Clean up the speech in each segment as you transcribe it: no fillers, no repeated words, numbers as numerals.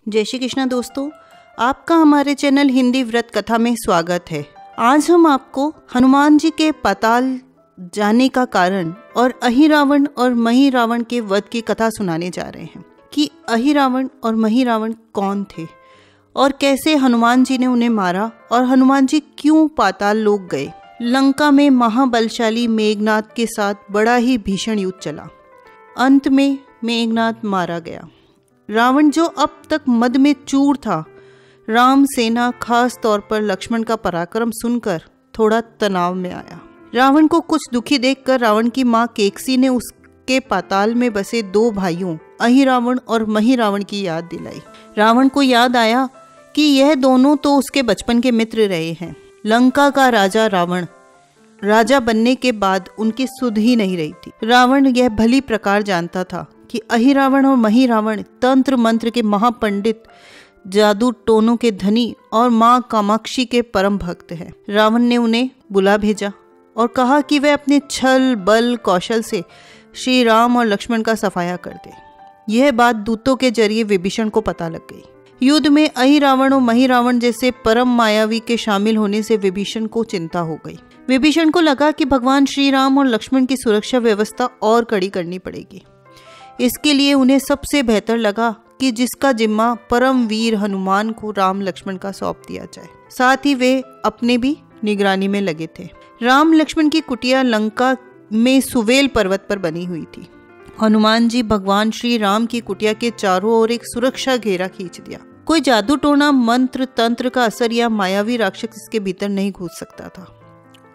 जय श्री कृष्णा दोस्तों, आपका हमारे चैनल हिंदी व्रत कथा में स्वागत है। आज हम आपको हनुमान जी के पाताल जाने का कारण और अहिरावण और महिरावण के वध की कथा सुनाने जा रहे हैं कि अहिरावण और महिरावण कौन थे और कैसे हनुमान जी ने उन्हें मारा और हनुमान जी क्यों पाताल लोक गए। लंका में महाबलशाली मेघनाद के साथ बड़ा ही भीषण युद्ध चला। अंत में मेघनाद मारा गया। रावण जो अब तक मद में चूर था, राम सेना खास तौर पर लक्ष्मण का पराक्रम सुनकर थोड़ा तनाव में आया। रावण को कुछ दुखी देखकर रावण की मां केकसी ने उसके पाताल में बसे दो भाइयों अहिरावण और महिरावण की याद दिलाई। रावण को याद आया कि यह दोनों तो उसके बचपन के मित्र रहे हैं। लंका का राजा रावण राजा बनने के बाद उनकी सुध ही नहीं रही थी। रावण यह भली प्रकार जानता था कि अहिरावण और महिरावण तंत्र मंत्र के महापंडित, जादू टोनों के धनी और मां कामाक्षी के परम भक्त हैं। रावण ने उन्हें बुला भेजा और कहा कि वह अपने छल बल कौशल से श्री राम और लक्ष्मण का सफाया कर दे। यह बात दूतों के जरिए विभीषण को पता लग गई। युद्ध में अहिरावण और महिरावण जैसे परम मायावी के शामिल होने से विभीषण को चिंता हो गई। विभीषण को लगा कि भगवान श्री राम और लक्ष्मण की सुरक्षा व्यवस्था और कड़ी करनी पड़ेगी। इसके लिए उन्हें सबसे बेहतर लगा कि जिसका जिम्मा परम वीर हनुमान को राम लक्ष्मण का सौंप दिया जाए। साथ ही वे अपने भी निगरानी में लगे थे। राम लक्ष्मण की कुटिया लंका में सुवेल पर्वत पर बनी हुई थी। हनुमान जी भगवान श्री राम की कुटिया के चारों ओर एक सुरक्षा घेरा खींच दिया। कोई जादू टोना, मंत्र तंत्र का असर या मायावी राक्षस इसके भीतर नहीं घुस सकता था।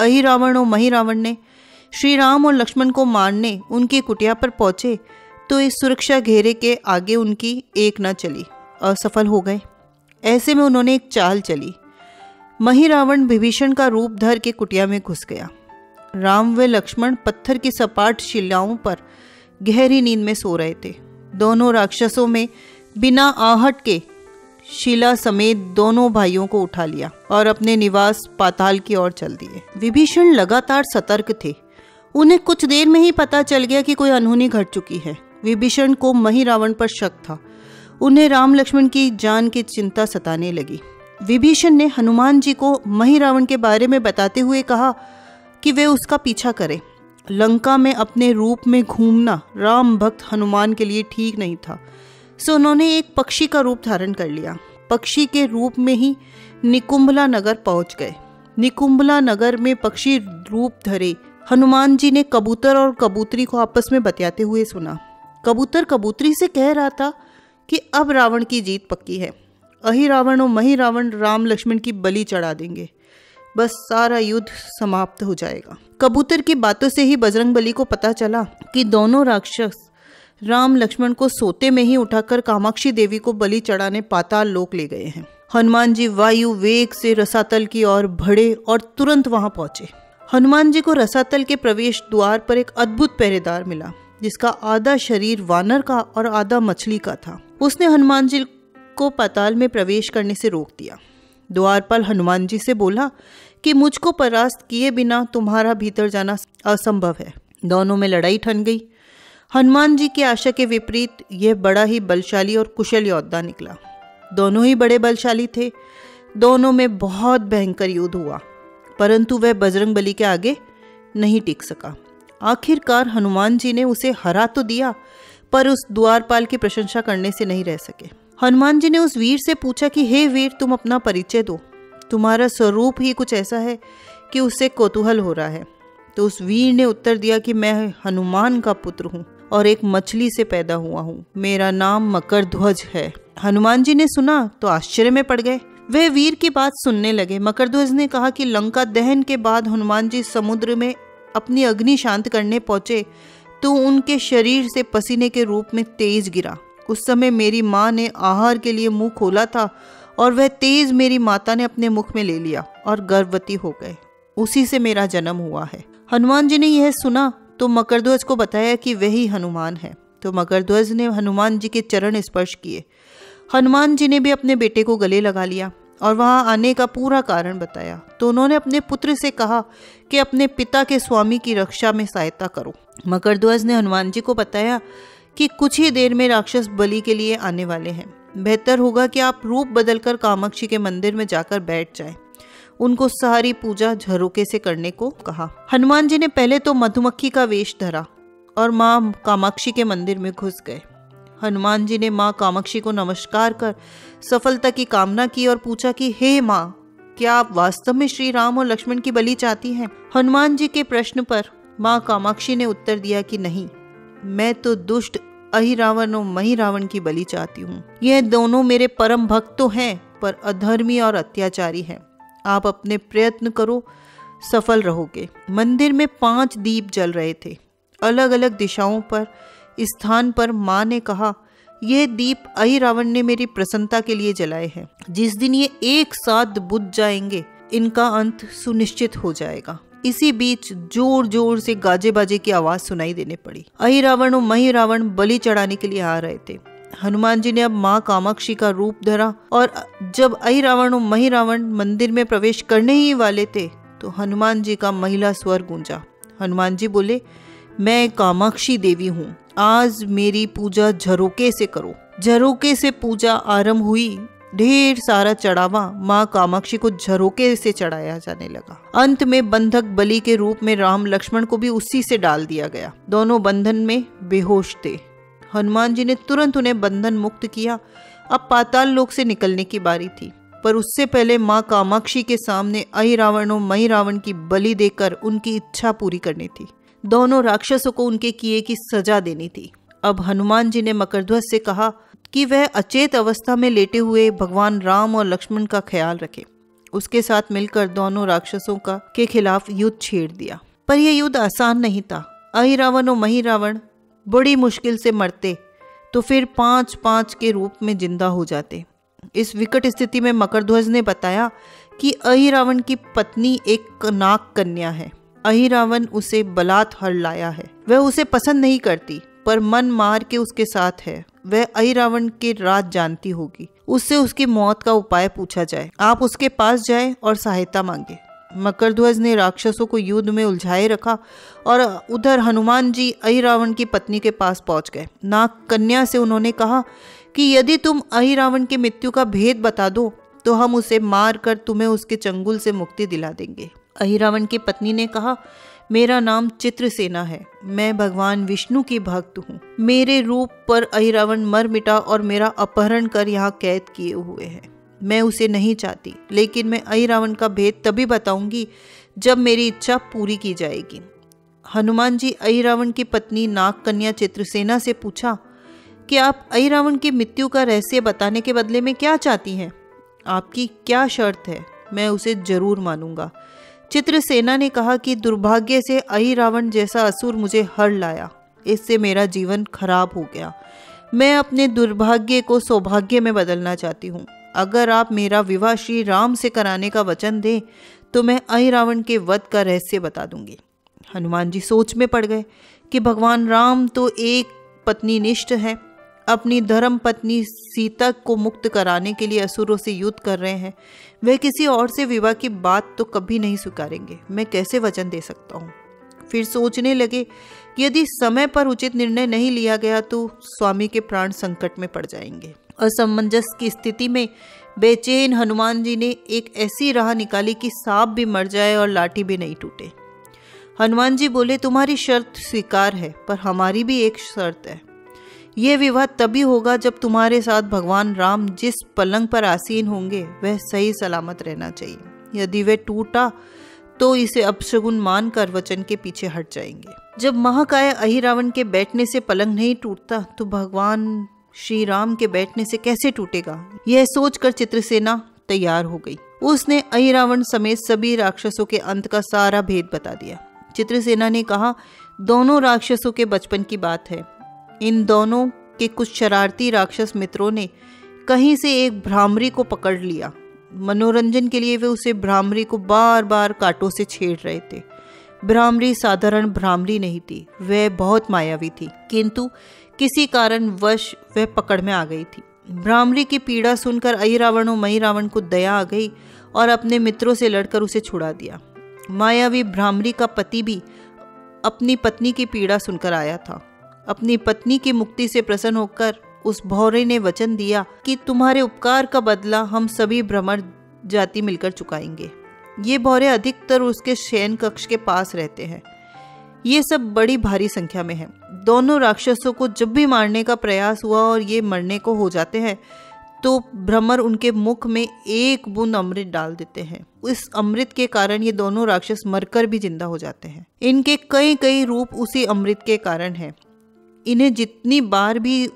अहिरावण और महिरावण ने श्री राम और लक्ष्मण को मारने उनकी कुटिया पर पहुंचे तो इस सुरक्षा घेरे के आगे उनकी एक न चली, असफल हो गए। ऐसे में उन्होंने एक चाल चली। महिरावण विभीषण का रूप धर के कुटिया में घुस गया। राम व लक्ष्मण पत्थर की सपाट शिलाओं पर गहरी नींद में सो रहे थे। दोनों राक्षसों में बिना आहट के शिला समेत दोनों भाइयों को उठा लिया और अपने निवास पाताल की ओर चल दिए। विभीषण लगातार सतर्क थे। उन्हें कुछ देर में ही पता चल गया कि कोई अनहोनी घट चुकी है। विभीषण को महिरावण पर शक था। उन्हें राम लक्ष्मण की जान की चिंता सताने लगी। विभीषण ने हनुमान जी को महिरावण के बारे में बताते हुए कहा कि वे उसका पीछा करें। लंका में अपने रूप में घूमना राम भक्त हनुमान के लिए ठीक नहीं था, सो उन्होंने एक पक्षी का रूप धारण कर लिया। पक्षी के रूप में ही निकुंभला नगर पहुंच गए। निकुंभला नगर में पक्षी रूप धरे हनुमान जी ने कबूतर और कबूतरी को आपस में बतियाते हुए सुना। कबूतर कबूतरी से कह रहा था कि अब रावण की जीत पक्की है। अहिरावण और महिरावण राम लक्ष्मण की बलि चढ़ा देंगे, बस सारा युद्ध समाप्त हो जाएगा। कबूतर की बातों से ही बजरंगबली को पता चला कि दोनों राक्षस राम लक्ष्मण को सोते में ही उठाकर कामाक्षी देवी को बलि चढ़ाने पाताल लोक ले गए हैं। हनुमान जी वायु वेग से रसातल की ओर बढ़े और तुरंत वहां पहुंचे। हनुमान जी को रसातल के प्रवेश द्वार पर एक अद्भुत पहरेदार मिला, जिसका आधा शरीर वानर का और आधा मछली का था। उसने हनुमान जी को पाताल में प्रवेश करने से रोक दिया। द्वारपाल हनुमान जी से बोला कि मुझको परास्त किए बिना तुम्हारा भीतर जाना असंभव है। दोनों में लड़ाई ठन गई। हनुमान जी की आशा के विपरीत यह बड़ा ही बलशाली और कुशल योद्धा निकला। दोनों ही बड़े बलशाली थे। दोनों में बहुत भयंकर युद्ध हुआ, परंतु वह बजरंगबली के आगे नहीं टिक सका। आखिरकार हनुमान जी ने उसे हरा तो दिया, पर उस द्वारपाल की प्रशंसा करने से नहीं रह सके। हनुमान जी ने उस वीर से पूछा कि हे वीर, तुम अपना परिचय दो। तुम्हारा स्वरूप ही कुछ ऐसा है कि उससे कौतूहल हो रहा है। तो उस वीर ने उत्तर दिया कि मैं हनुमान का पुत्र हूँ और एक मछली से पैदा हुआ हूँ। मेरा नाम मकरध्वज है। हनुमान जी ने सुना तो आश्चर्य में पड़ गए। वे वीर की बात सुनने लगे। मकरध्वज ने कहा कि लंका दहन के बाद हनुमान जी समुद्र में अपनी अग्नि शांत करने पहुंचे तो उनके शरीर से पसीने के रूप में तेज गिरा। उस समय मेरी माँ ने आहार के लिए मुंह खोला था और वह तेज मेरी माता ने अपने मुख में ले लिया और गर्भवती हो गए। उसी से मेरा जन्म हुआ है। हनुमान जी ने यह सुना तो मकरध्वज को बताया कि वही हनुमान है। तो मकरध्वज ने हनुमान जी के चरण स्पर्श किए। हनुमान जी ने भी अपने बेटे को गले लगा लिया और वहां आने का पूरा कारण बताया। तो उन्होंने अपने पुत्र से कहा कि अपने पिता के स्वामी की रक्षा में सहायता करो। मकरध्वज ने हनुमान जी को बताया कि कुछ ही देर में राक्षस बलि के लिए आने वाले हैं। बेहतर होगा कि आप रूप बदलकर कामाक्षी के मंदिर में जाकर बैठ जाएं। उनको सारी पूजा झरोके से करने को कहा। हनुमान जी ने पहले तो मधुमक्खी का वेश धरा और माँ कामाक्षी के मंदिर में घुस गए। हनुमान जी ने माँ कामाक्षी को नमस्कार कर सफलता की कामना की और पूछा कि हे माँ, क्या आप वास्तव में श्री राम और लक्ष्मण की बलि चाहती हैं? हनुमान जी के प्रश्न पर माँ कामाक्षी ने उत्तर दिया कि नहीं, मैं तो दुष्ट अहिरावण और महिरावण की बलि चाहती हूँ। यह दोनों मेरे परम भक्त तो हैं, पर अधर्मी और अत्याचारी हैं। आप अपने प्रयत्न करो, सफल रहोगे। मंदिर में 5 दीप जल रहे थे। अलग अलग दिशाओं पर स्थान पर माँ ने कहा, यह दीप अहिरावण ने मेरी प्रसन्नता के लिए जलाए हैं। जिस दिन ये एक साथ बुझ जाएंगे, इनका अंत सुनिश्चित हो जाएगा। इसी बीच जोर जोर से गाजे बाजे की आवाज सुनाई देने पड़ी। अहिरावण और महिरावण बलि चढ़ाने के लिए आ रहे थे। हनुमान जी ने अब माँ कामाक्षी का रूप धरा और जब अहिरावण और महिरावण मंदिर में प्रवेश करने ही वाले थे तो हनुमान जी का महिला स्वर गूंजा। हनुमान जी बोले, मैं कामाक्षी देवी हूँ, आज मेरी पूजा झरोके से करो। झरोके से पूजा आरंभ हुई। ढेर सारा चढ़ावा माँ कामाक्षी को झरोके से चढ़ाया जाने लगा। अंत में बंधक बलि के रूप में राम लक्ष्मण को भी उसी से डाल दिया गया। दोनों बंधन में बेहोश थे। हनुमान जी ने तुरंत उन्हें बंधन मुक्त किया। अब पाताल लोक से निकलने की बारी थी, पर उससे पहले माँ कामाक्षी के सामने अहिरावण और महिरावण की बलि देकर उनकी इच्छा पूरी करनी थी। दोनों राक्षसों को उनके किए की सजा देनी थी। अब हनुमान जी ने मकरध्वज से कहा कि वह अचेत अवस्था में लेटे हुए भगवान राम और लक्ष्मण का ख्याल रखे। उसके साथ मिलकर दोनों राक्षसों के खिलाफ युद्ध छेड़ दिया। पर यह युद्ध आसान नहीं था। अहिरावण और महिरावण बड़ी मुश्किल से मरते तो फिर 5-5 के रूप में जिंदा हो जाते। इस विकट स्थिति में मकरध्वज ने बताया कि अहिरावण की पत्नी एक नाग कन्या है। अहिरावण उसे बलात् हर लाया है। वह उसे पसंद नहीं करती, पर मन मार के उसके साथ है। वह अहिरावण के राज जानती होगी। उससे उसकी मौत का उपाय पूछा जाए। आप उसके पास जाए और सहायता मांगे। मकरध्वज ने राक्षसों को युद्ध में उलझाए रखा और उधर हनुमान जी अहिरावण की पत्नी के पास पहुंच गए। नाग कन्या से उन्होंने कहा कि यदि तुम अहिरावण की मृत्यु का भेद बता दो तो हम उसे मार कर तुम्हें उसके चंगुल से मुक्ति दिला देंगे। अहिरावण की पत्नी ने कहा, मेरा नाम चित्रसेना है। मैं भगवान विष्णु की भक्त हूँ। मेरे रूप पर अहिरावण मर मिटा और मेरा अपहरण कर यहाँ कैद किए हुए है। मैं उसे नहीं चाहती, लेकिन मैं अहिरावण का भेद तभी बताऊंगी जब मेरी इच्छा पूरी की जाएगी। हनुमान जी अहिरावण की पत्नी नाग कन्या चित्रसेना से पूछा कि आप अहिरावण की मृत्यु का रहस्य बताने के बदले में क्या चाहती हैं? आपकी क्या शर्त है? मैं उसे जरूर मानूंगा। चित्रसेना ने कहा कि दुर्भाग्य से अहिरावण जैसा असुर मुझे हर लाया। इससे मेरा जीवन खराब हो गया। मैं अपने दुर्भाग्य को सौभाग्य में बदलना चाहती हूँ। अगर आप मेरा विवाह श्री राम से कराने का वचन दें तो मैं अहिरावण के वध का रहस्य बता दूंगी। हनुमान जी सोच में पड़ गए कि भगवान राम तो एक पत्नीनिष्ठ हैं। अपनी धर्म पत्नी सीता को मुक्त कराने के लिए असुरों से युद्ध कर रहे हैं। वे किसी और से विवाह की बात तो कभी नहीं स्वीकारेंगे। मैं कैसे वचन दे सकता हूँ? फिर सोचने लगे, यदि समय पर उचित निर्णय नहीं लिया गया तो स्वामी के प्राण संकट में पड़ जाएंगे। असमंजस की स्थिति में बेचैन हनुमान जी ने एक ऐसी राह निकाली कि सांप भी मर जाए और लाठी भी नहीं टूटे। हनुमान जी बोले, तुम्हारी शर्त स्वीकार है, पर हमारी भी एक शर्त है। यह विवाह तभी होगा जब तुम्हारे साथ भगवान राम जिस पलंग पर आसीन होंगे वह सही सलामत रहना चाहिए। यदि वह टूटा तो इसे अपशगुन मानकर वचन के पीछे हट जाएंगे। जब महाकाय अहिरावण के बैठने से पलंग नहीं टूटता तो भगवान श्री राम के बैठने से कैसे टूटेगा? यह सोचकर चित्रसेना तैयार हो गई। उसने अहिरावण समेत सभी राक्षसों के अंत का सारा भेद बता दिया। चित्रसेना ने कहा, दोनों राक्षसों के बचपन की बात है। इन दोनों के कुछ शरारती राक्षस मित्रों ने कहीं से एक भ्रामरी को पकड़ लिया। मनोरंजन के लिए वे उसे भ्रामरी को बार बार कांटों से छेड़ रहे थे। भ्रामरी साधारण भ्रामरी नहीं थी, वह बहुत मायावी थी, किंतु किसी कारणवश वह पकड़ में आ गई थी। भ्रामरी की पीड़ा सुनकर अहिरावण और महिरावण को दया आ गई और अपने मित्रों से लड़कर उसे छुड़ा दिया। मायावी भ्रामरी का पति भी अपनी पत्नी की पीड़ा सुनकर आया था। अपनी पत्नी की मुक्ति से प्रसन्न होकर उस भौरे ने वचन दिया कि तुम्हारे उपकार का बदला हम सभी भ्रमर जाति मिलकर चुकाएंगे। ये भौरे अधिकतर उसके शयन कक्ष के पास रहते हैं। ये सब बड़ी भारी संख्या में है। दोनों राक्षसों को जब भी मारने का प्रयास हुआ और ये मरने को हो जाते हैं तो भ्रमर उनके मुख में एक बूंद अमृत डाल देते हैं। इस अमृत के कारण ये दोनों राक्षस मरकर भी जिंदा हो जाते हैं। इनके कई कई रूप उसी अमृत के कारण है। इन्हें जितनी बार भी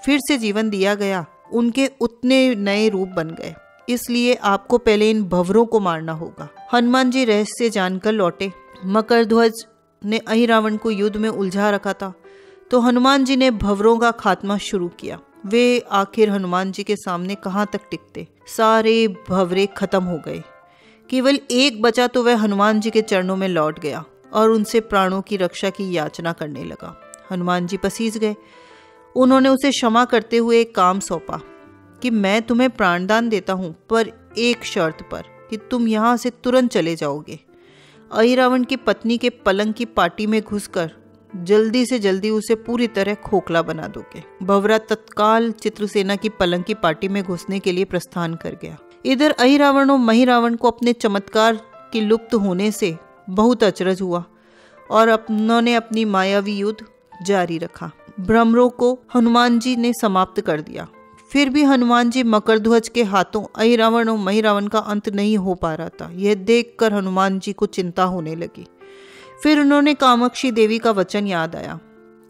फिर से जीवन दिया गया उनके उतने नए रूप बन गए। इसलिए आपको पहले इन भंवरों को मारना होगा। हनुमान जी रहस्य जानकर लौटे। मकरध्वज ने अहिरावण को युद्ध में उलझा रखा था, तो हनुमान जी ने भंवरों का खात्मा शुरू किया। वे आखिर हनुमान जी के सामने कहाँ तक टिकते। सारे भंवरे खत्म हो गए। केवल एक बचा तो वह हनुमान जी के चरणों में लौट गया और उनसे प्राणों की रक्षा की याचना करने लगा। हनुमान जी पसीज गए। उन्होंने उसे क्षमा करते हुए एक काम सौंपा कि मैं तुम्हें प्राणदान देता हूँ, पर एक शर्त पर कि तुम यहाँ से तुरंत चले जाओगे। अहिरावण की पत्नी के पलंग की पाटी में घुसकर जल्दी से जल्दी उसे पूरी तरह खोखला बना दोगे। भंवरा तत्काल चित्रसेना की पलंग की पाटी में घुसने के लिए प्रस्थान कर गया। इधर अहिरावण और महिरावण को अपने चमत्कार के लुप्त होने से बहुत अचरज हुआ और उन्होंने अपनी मायावी युद्ध जारी रखा। भ्रमरों को हनुमान जी ने समाप्त कर दिया। फिर भी हनुमान जी मकरध्वज के हाथों अहिरावण और महिरावण का अंत नहीं हो पा रहा था। यह देखकर हनुमान जी को चिंता होने लगी। फिर उन्होंने कामाक्षी देवी का वचन याद आया।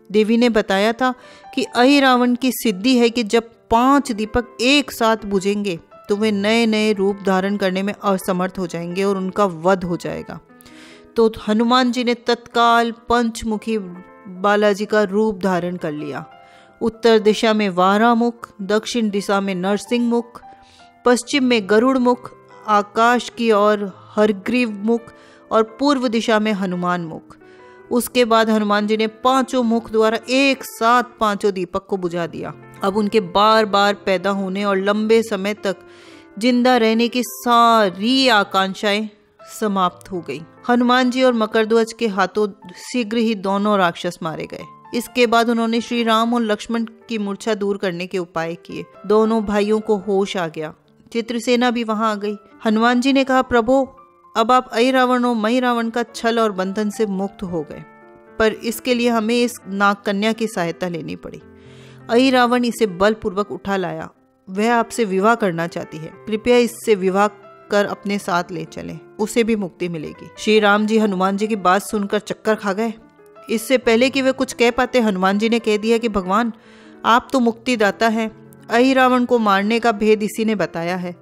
देवी ने बताया था कि अहिरावण की सिद्धि है कि जब 5 दीपक एक साथ बुझेंगे तो वे नए नए रूप धारण करने में असमर्थ हो जाएंगे और उनका वध हो जाएगा। तो हनुमान जी ने तत्काल पंचमुखी बालाजी का रूप धारण कर लिया। उत्तर दिशा में वारा मुख, दक्षिण दिशा में नरसिंह मुख, पश्चिम में गरुड़ मुख, आकाश की ओर हरग्रीव मुख और पूर्व दिशा में हनुमान मुख। उसके बाद हनुमान जी ने 5 मुख द्वारा एक साथ 5 दीपक को बुझा दिया। अब उनके बार बार पैदा होने और लंबे समय तक जिंदा रहने की सारी आकांक्षाएं समाप्त हो गई। हनुमान जी और मकरध्वज के हाथों शीघ्र ही दोनों राक्षस मारे गए। इसके बाद उन्होंने श्री राम और लक्ष्मण की मूर्छा दूर करने के उपाय किए। दोनों भाइयों को होश आ गया। चित्रसेना भी वहां आ गई। हनुमान जी ने कहा, प्रभु अब आप अहिरावण और महिरावण का छल और बंधन से मुक्त हो गए, पर इसके लिए हमें इस नाग कन्या की सहायता लेनी पड़ी। अहिरावण इसे बलपूर्वक उठा लाया। वह आपसे विवाह करना चाहती है, कृपया इससे विवाह कर अपने साथ ले चलें, उसे भी मुक्ति मिलेगी। श्री राम जी हनुमान जी की बात सुनकर चक्कर खा गए। इससे पहले कि वे कुछ कह पाते हनुमान जी ने कह दिया कि भगवान आप तो मुक्तिदाता हैं। अहिरावण को मारने का भेद इसी ने बताया है।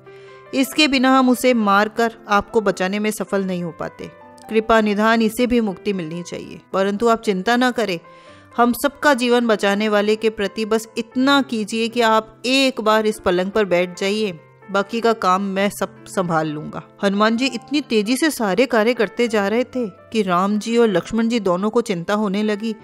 इसके बिना हम उसे मारकर आपको बचाने में सफल नहीं हो पाते। कृपा निधान इसे भी मुक्ति मिलनी चाहिए। परंतु आप चिंता न करें, हम सबका जीवन बचाने वाले के प्रति बस इतना कीजिए कि आप एक बार इस पलंग पर बैठ जाइए, बाकी का काम मैं सब संभाल लूंगा। हनुमान जी इतनी तेजी से सारे कार्य करते जा रहे थे कि राम जी और लक्ष्मण जी दोनों को चिंता होने लगी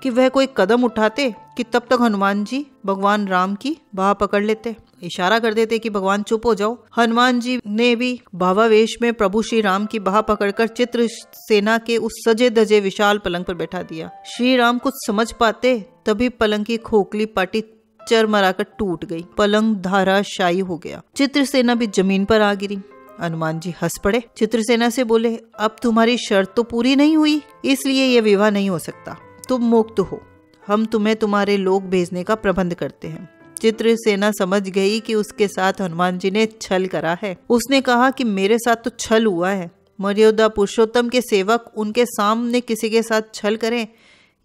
कि वह कोई कदम उठाते कि तब तक हनुमान जी भगवान राम की बाह पकड़ लेते, इशारा कर देते कि भगवान चुप हो जाओ। हनुमान जी ने भी भावावेश में प्रभु श्री राम की बाह पकड़कर चित्रसेना के उस सजे धजे विशाल पलंग पर बैठा दिया। श्री राम कुछ समझ पाते तभी पलंग की खोखली पाटी चरमराकर टूट गई। पलंग धाराशायी हो गया। चित्रसेना भी जमीन पर आ गिरी। हनुमान जी हंस पड़े। चित्रसेना से बोले, अब तुम्हारी शर्त तो पूरी नहीं हुई, इसलिए यह विवाह नहीं हो सकता। तुम मुक्त हो, हम तुम्हें तुम्हारे लोग भेजने का प्रबंध करते हैं। चित्रसेना समझ गई कि उसके साथ हनुमान जी ने छल करा है। उसने कहा कि मेरे साथ तो छल हुआ है, मर्यादा पुरुषोत्तम के सेवक उनके सामने किसी के साथ छल करें,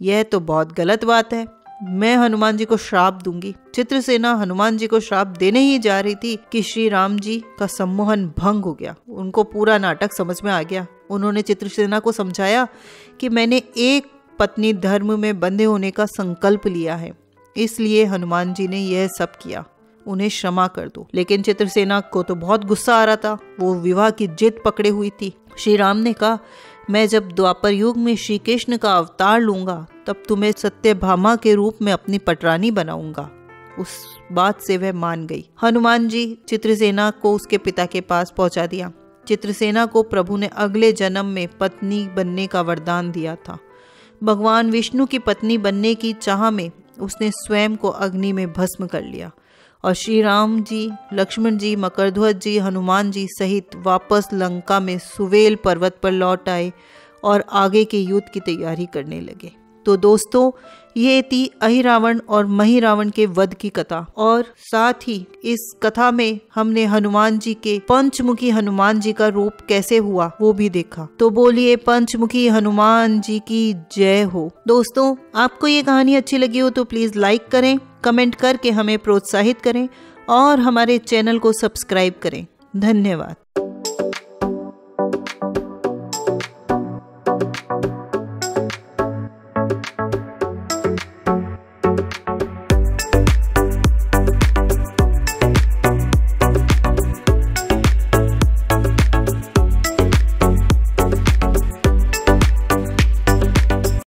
यह तो बहुत गलत बात है। मैं हनुमान जी को श्राप दूंगी। चित्रसेना हनुमान जी को श्राप देने ही जा रही थी कि श्री राम जी का सम्मोहन भंग हो गया। उनको पूरा नाटक समझ में आ गया। उन्होंने चित्रसेना को समझाया कि मैंने एक पत्नी धर्म में बंधे होने का संकल्प लिया है, इसलिए हनुमान जी ने यह सब किया, उन्हें क्षमा कर दो। लेकिन चित्रसेना को तो बहुत गुस्सा आ रहा था। वो विवाह की जिद पकड़े हुई थी। श्री राम ने कहा, मैं जब द्वापर युग में श्री कृष्ण का अवतार लूंगा तब तुम्हें सत्यभामा के रूप में अपनी पटरानी बनाऊंगा। उस बात से वह मान गई। हनुमान जी चित्रसेना को उसके पिता के पास पहुंचा दिया। चित्रसेना को प्रभु ने अगले जन्म में पत्नी बनने का वरदान दिया था। भगवान विष्णु की पत्नी बनने की चाह में उसने स्वयं को अग्नि में भस्म कर लिया और श्री राम जी, लक्ष्मण जी, मकरध्वज जी, हनुमान जी सहित वापस लंका में सुवेल पर्वत पर लौट आए और आगे के युद्ध की तैयारी करने लगे। तो दोस्तों, ये थी अहिरावण और महिरावण के वध की कथा, और साथ ही इस कथा में हमने हनुमान जी के पंचमुखी हनुमान जी का रूप कैसे हुआ वो भी देखा। तो बोलिए पंचमुखी हनुमान जी की जय हो। दोस्तों, आपको ये कहानी अच्छी लगी हो तो प्लीज लाइक करें, कमेंट करके हमें प्रोत्साहित करें और हमारे चैनल को सब्सक्राइब करें। धन्यवाद।